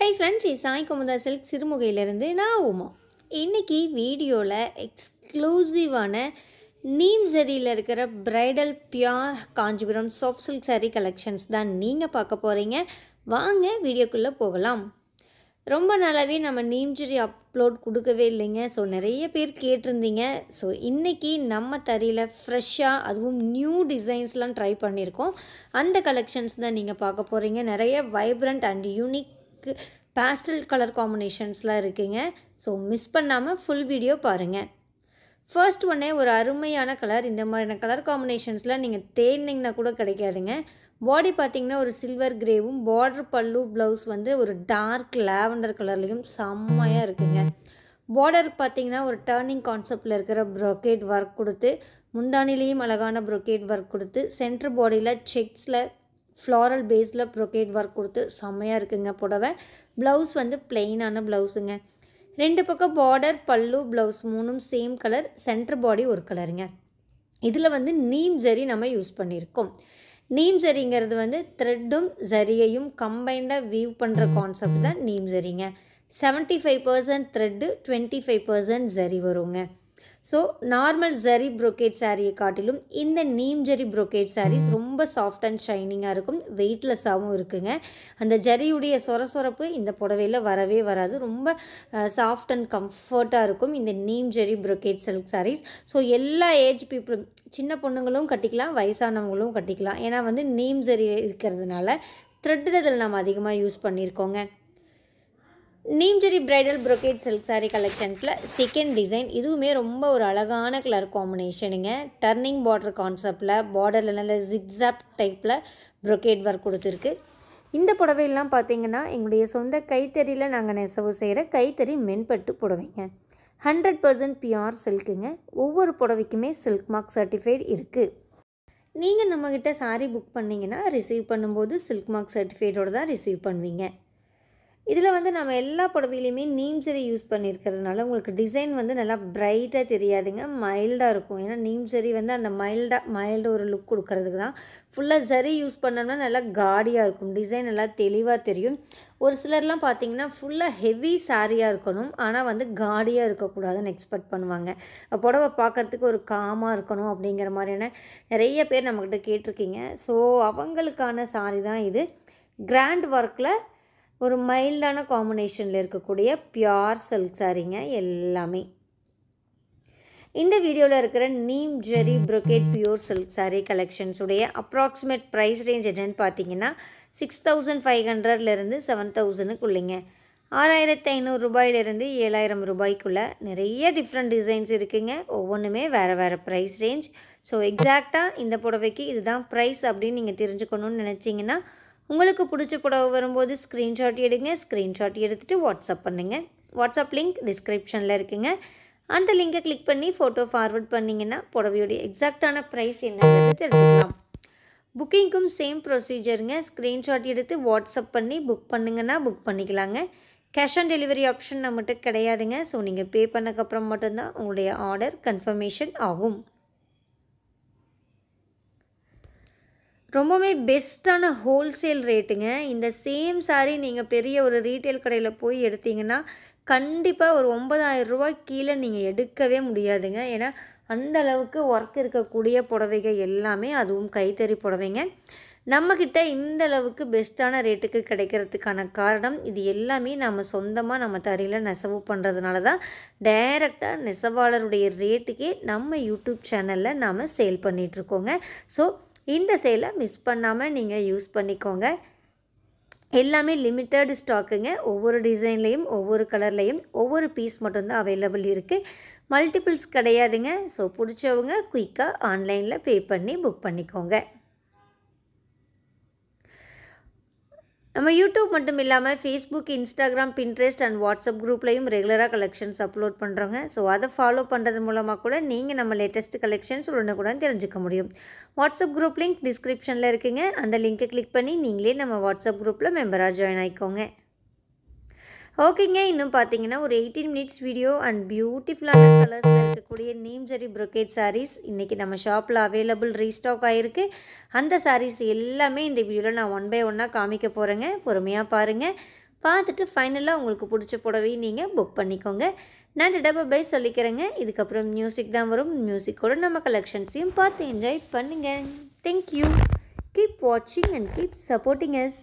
High friends, Sai Kumudha silk சிறுமுகையிலிருந்து நான் உமா. இன்றைக்கி வீடியோவில் எக்ஸ்க்ளூசிவான நீம் ஜரியில் இருக்கிற bridal pure Kanchipuram soft silk saree collections தான் நீங்கள் பார்க்க போகிறீங்க. வாங்க வீடியோக்குள்ளே போகலாம். ரொம்ப நாளாகவே நம்ம நீம் ஜரி அப்லோட் கொடுக்கவே இல்லைங்க. ஸோ நிறைய பேர் கேட்டிருந்தீங்க. ஸோ இன்றைக்கி நம்ம தறியில் ஃப்ரெஷ்ஷாக அதுவும் நியூ டிசைன்ஸ்லாம் ட்ரை பண்ணியிருக்கோம். அந்த கலெக்ஷன்ஸ் தான் நீங்கள் பார்க்க போகிறீங்க. நிறைய vibrant and unique pastel colour காம்பினேஷன்ஸ்லாம் இருக்குங்க. ஸோ மிஸ் பண்ணாமல் ஃபுல் வீடியோ பாருங்கள். ஃபர்ஸ்ட் ஒன்னே ஒரு அருமையான கலர். இந்த மாதிரியான கலர் காம்பினேஷன்ஸில் நீங்கள் தேடினீங்கன்னா கூட கிடைக்காதுங்க. பாடி பார்த்திங்கன்னா ஒரு சில்வர் கிரேவும், பார்டர் பல்லு ப்ளவுஸ் வந்து ஒரு டார்க் லாவெண்டர் கலர்லேயும் செம்மையாக இருக்குங்க. பார்டருக்கு பார்த்திங்கன்னா ஒரு டர்னிங் கான்செப்டில் இருக்கிற ப்ரொக்கேட் ஒர்க் கொடுத்து, முந்தானிலையும் அழகான ப்ரொக்கேட் ஒர்க் கொடுத்து, சென்டர் பாடியில் செக்ஸில் ஃப்ளாரல் பேஸில் ப்ரொக்கேட் ஒர்க் கொடுத்து செம்மையாக இருக்குங்க புடவை. ப்ளவுஸ் வந்து பிளெயினான ப்ளவுஸுங்க. ரெண்டு பக்கம் பார்டர் பல்லு ப்ளவுஸ் மூணும் சேம் கலர், சென்டர் பாடி ஒரு கலருங்க. இதில் வந்து நீம் ஜரி நம்ம யூஸ் பண்ணியிருக்கோம். நீம் ஜரிங்கிறது வந்து த்ரெட்டும் ஜரியையும் கம்பைண்டாக வீவ் பண்ணுற கான்செப்ட் தான் நீம் ஜரிங்க. 75% த்ரெட்டு, 25% ஜரி வருங்க. ஸோ நார்மல் ஜரி ப்ரொக்கேட் சாரியை காட்டிலும் இந்த நீம் ஜரி ப்ரொக்கேட் சாரீஸ் ரொம்ப சாஃப்ட் அண்ட் ஷைனிங்காக இருக்கும், வெயிட்லெஸ்ஸாகவும் இருக்குங்க. அந்த ஜரியுடைய சொரசொரப்பு இந்த புடவையில் வரவே வராது. ரொம்ப சாஃப்ட் அண்ட் கம்ஃபர்ட்டாக இருக்கும் இந்த neem zari brocade silk sarees. So எல்லா ஏஜ் பீப்புளும், சின்ன பொண்ணுங்களும் கட்டிக்கலாம், வயசானவங்களும் கட்டிக்கலாம். ஏன்னா வந்து நீம் ஜரி இருக்கிறதுனால த்ரெட்டு இதில் நம்ம அதிகமாக யூஸ் பண்ணியிருக்கோங்க. Neem zari bridal brocade silk saree கலெக்ஷன்ஸில் செகண்ட் டிசைன். இதுவுமே ரொம்ப ஒரு அழகான கலர் காம்பினேஷனுங்க. டர்னிங் பார்டர் கான்செப்டில் பார்டரில் நல்ல ஜிக்ஸாப் டைப்பில் ப்ரொக்கேட் ஒர்க் கொடுத்துருக்கு. இந்த புடவையெல்லாம் பார்த்திங்கன்னா எங்களுடைய சொந்த கைத்தறியில் நாங்கள் நெசவு செய்கிற கைத்தறி மென்பட்டு புடவைங்க. 100% பியூர் சில்க்குங்க. ஒவ்வொரு புடவைக்குமே சில்க் மார்க் சர்டிஃபைட் இருக்குது. நீங்கள் நம்மக்கிட்ட saree புக் பண்ணிங்கன்னா ரிசீவ் பண்ணும்போது சில்க் மார்க் சர்டிஃபைடோடு தான் ரிசீவ் பண்ணுவீங்க. இதில் வந்து நம்ம எல்லா புடவையிலையுமே நீம் ஜரி யூஸ் பண்ணியிருக்கிறதுனால உங்களுக்கு டிசைன் வந்து நல்லா பிரைட்டாக தெரியாதுங்க, மைல்டாக இருக்கும். ஏன்னா நீம் ஜரி வந்து அந்த மைல்டு ஒரு லுக் கொடுக்கறதுக்கு தான். ஃபுல்லாக ஜரி யூஸ் பண்ணோம்னா நல்லா காடியாக இருக்கும், டிசைன் நல்லா தெளிவாக தெரியும். ஒரு சிலர்லாம் பார்த்திங்கன்னா ஃபுல்லாக ஹெவி சாரியாக இருக்கணும், ஆனால் வந்து காடியாக இருக்கக்கூடாதுன்னு எக்ஸ்பெக்ட் பண்ணுவாங்க. புடவை பார்க்குறதுக்கு ஒரு காமாக இருக்கணும் அப்படிங்கிற மாதிரியான நிறைய பேர் நம்மக்கிட்ட கேட்டிருக்கீங்க. ஸோ அவங்களுக்கான சாரி தான் இது. கிராண்ட் ஒர்க்கில் ஒரு மைல்டான காம்பினேஷனில் இருக்கக்கூடிய பியூர் சில்க் சாரீங்க எல்லாமே. இந்த வீடியோவில் இருக்கிற neem zari brocade pure silk saree கலெக்ஷன்ஸுடைய அப்ராக்சிமேட் ப்ரைஸ் ரேஞ்ச் என்னென்னு பார்த்தீங்கன்னா 6500லேருந்து 7000க்குள்ளேங்க. 6500 ரூபாயிலிருந்து 7000 ரூபாய்க்குள்ளே நிறைய டிஃப்ரெண்ட் டிசைன்ஸ் இருக்குங்க. ஒவ்வொன்றுமே வேறு வேறு ப்ரைஸ் ரேஞ்ச். ஸோ எக்ஸாக்டாக இந்த புடவைக்கு இதுதான் ப்ரைஸ் அப்படின்னு நீங்கள் தெரிஞ்சுக்கணுன்னு நினச்சிங்கன்னா உங்களுக்கு பிடிச்ச புடவை வரும்போது ஸ்க்ரீன்ஷாட் எடுங்க. ஸ்க்ரீன்ஷாட் எடுத்துகிட்டு வாட்ஸ்அப் பண்ணுங்கள். வாட்ஸ்அப் லிங்க் டிஸ்கிரிப்ஷனில் இருக்குங்க. அந்த லிங்கை கிளிக் பண்ணி ஃபோட்டோ ஃபார்வர்ட் பண்ணிங்கன்னா புடவையோடைய எக்ஸாக்டான ப்ரைஸ் என்னங்கிறது தெரிஞ்சுக்கலாம். புக்கிங்க்கும் சேம் ப்ரொசீஜருங்க. ஸ்க்ரீன்ஷாட் எடுத்து வாட்ஸ்அப் பண்ணி புக் பண்ணுங்கன்னா புக் பண்ணிக்கலாங்க. கேஷ் ஆன் டெலிவரி ஆப்ஷன் நம்மகிட்ட கிடையாதுங்க. ஸோ நீங்கள் பே பண்ணக்கப்புறம் மட்டும்தான் உங்களுடைய ஆர்டர் கன்ஃபர்மேஷன் ஆகும். ரொம்பவே பெஸ்ட்டான ஹோல்சேல் ரேட்டுங்க. இந்த சேம் saree நீங்கள் பெரிய ஒரு ரீட்டைல் கடையில் போய் எடுத்திங்கன்னா கண்டிப்பாக ஒரு 9000 ரூபாய் கீழே நீங்கள் எடுக்கவே முடியாதுங்க. ஏன்னா அந்த அளவுக்கு ஒர்க் இருக்கக்கூடிய புடவைகள் எல்லாமே, அதுவும் கைத்தறி புடவைங்க, நம்மக்கிட்ட இந்த அளவுக்கு பெஸ்ட்டான ரேட்டுக்கு கிடைக்கிறதுக்கான காரணம் இது எல்லாமே நம்ம சொந்தமாக நம்ம தறியில் நெசவு பண்ணுறதுனால தான். டைரெக்டாக நெசவாளருடைய ரேட்டுக்கே நம்ம யூடியூப் சேனலில் நாம் சேல் பண்ணிகிட்ருக்கோங்க. ஸோ இந்த சேலை மிஸ் பண்ணாமல் நீங்கள் யூஸ் பண்ணிக்கோங்க. எல்லாமே லிமிட்டட் ஸ்டாக்குங்க. ஒவ்வொரு டிசைன்லேயும் ஒவ்வொரு கலர்லேயும் ஒவ்வொரு பீஸ் மட்டும்தான் அவைலபிள் இருக்குது. மல்டிபிள்ஸ் கிடையாதுங்க. ஸோ பிடிச்சவங்க குயிக்காக ஆன்லைனில் பே பண்ணி புக் பண்ணிக்கோங்க. நம்ம யூடியூப் மட்டும் இல்லாமல் Facebook, Instagram, Pinterest and WhatsApp குரூப்லையும் ரெகுலராக கலெக்ஷன்ஸ் அப்லோட் பண்ணுறோங்க. ஸோ அதை ஃபாலோ பண்ணுறது மூலமாக கூட நீங்கள் நம்ம லேட்டஸ்ட் கலெக்ஷன்ஸ் உடனுக்குடன் தெரிஞ்சுக்க முடியும். வாட்ஸ்அப் குரூப் லிங்க் டிஸ்கிரிப்ஷனில் இருக்குங்க. அந்த லிங்க்கை கிளிக் பண்ணி நீங்களே நம்ம வாட்ஸ்அப் குரூப்பில் மெம்பராக ஜாயின் ஆகிக்கோங்க. ஓகேங்க, இன்னும் பார்த்தீங்கன்னா ஒரு 18 மினிட்ஸ் வீடியோ அண்ட் பியூட்டிஃபுல்லான கலர்ஸில் இருக்கக்கூடிய நீம் ஜரி ப்ரொக்கேட் சாரீஸ் இன்றைக்கி நம்ம ஷாப்பில் அவைலபிள் ரீஸ்டாக் ஆகிருக்கு. அந்த சாரீஸ் எல்லாமே இந்த வீடியோவில் நான் ஒன் பை ஒன்னாக காமிக்க போகிறேங்க. பொறுமையாக பாருங்கள். பார்த்துட்டு ஃபைனலாக உங்களுக்கு பிடிச்ச புடவையை நீங்கள் புக் பண்ணிக்கோங்க. நான் டப்பா பை சொல்லிக்கிறேங்க. இதுக்கப்புறம் மியூசிக் தான் வரும். மியூசிக்கோட நம்ம கலெக்ஷன்ஸையும் பார்த்து என்ஜாய் பண்ணுங்கள். தேங்க்யூ. கீப் வாட்சிங் அண்ட் கீப் சப்போர்ட்டிங் அஸ்.